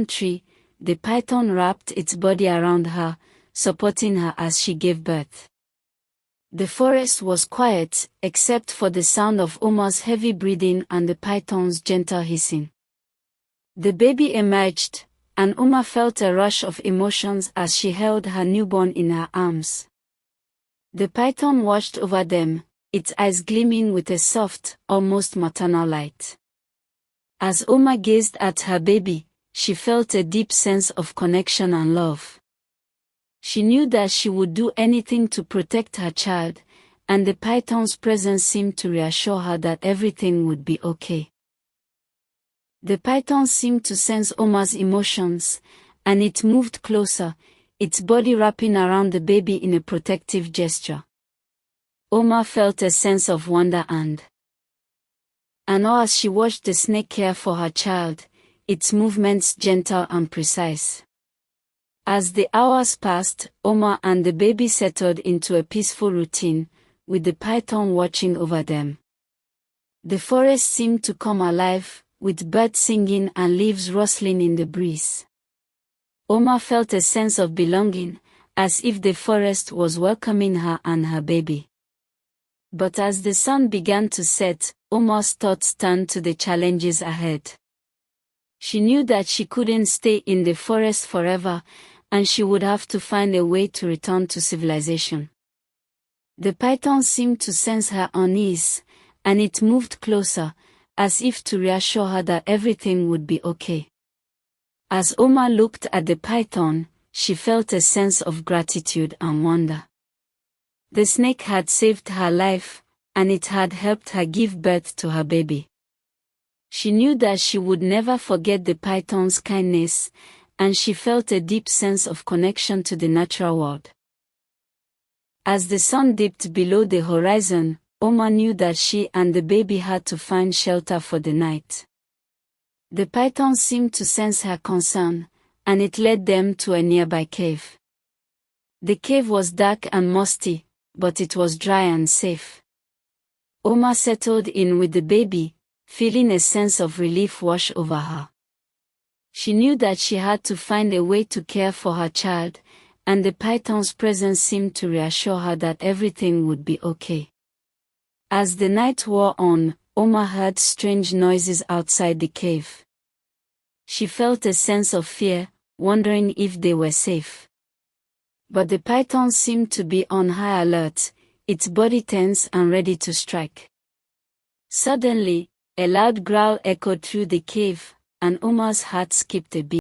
tree, the python wrapped its body around her, supporting her as she gave birth. The forest was quiet, except for the sound of Omar's heavy breathing and the python's gentle hissing. The baby emerged, and Omar felt a rush of emotions as she held her newborn in her arms. The python watched over them, its eyes gleaming with a soft, almost maternal light. As Omar gazed at her baby, she felt a deep sense of connection and love. She knew that she would do anything to protect her child, and the python's presence seemed to reassure her that everything would be okay. The python seemed to sense Omar's emotions, and it moved closer, its body wrapping around the baby in a protective gesture. Omar felt a sense of wonder and awe as she watched the snake care for her child, its movements gentle and precise. As the hours passed, Omar and the baby settled into a peaceful routine, with the python watching over them. The forest seemed to come alive, with birds singing and leaves rustling in the breeze. Omar felt a sense of belonging, as if the forest was welcoming her and her baby. But as the sun began to set, Omar's thoughts turned to the challenges ahead. She knew that she couldn't stay in the forest forever, and she would have to find a way to return to civilization. The python seemed to sense her unease, and it moved closer, as if to reassure her that everything would be okay. As Omar looked at the python, she felt a sense of gratitude and wonder. The snake had saved her life, and it had helped her give birth to her baby. She knew that she would never forget the python's kindness, and she felt a deep sense of connection to the natural world. As the sun dipped below the horizon, Omar knew that she and the baby had to find shelter for the night. The python seemed to sense her concern, and it led them to a nearby cave. The cave was dark and musty, but it was dry and safe. Omar settled in with the baby, feeling a sense of relief wash over her. She knew that she had to find a way to care for her child, and the python's presence seemed to reassure her that everything would be okay. As the night wore on, Omar heard strange noises outside the cave. She felt a sense of fear, wondering if they were safe. But the python seemed to be on high alert, its body tense and ready to strike. Suddenly, a loud growl echoed through the cave, and Omar's heart skipped a beat.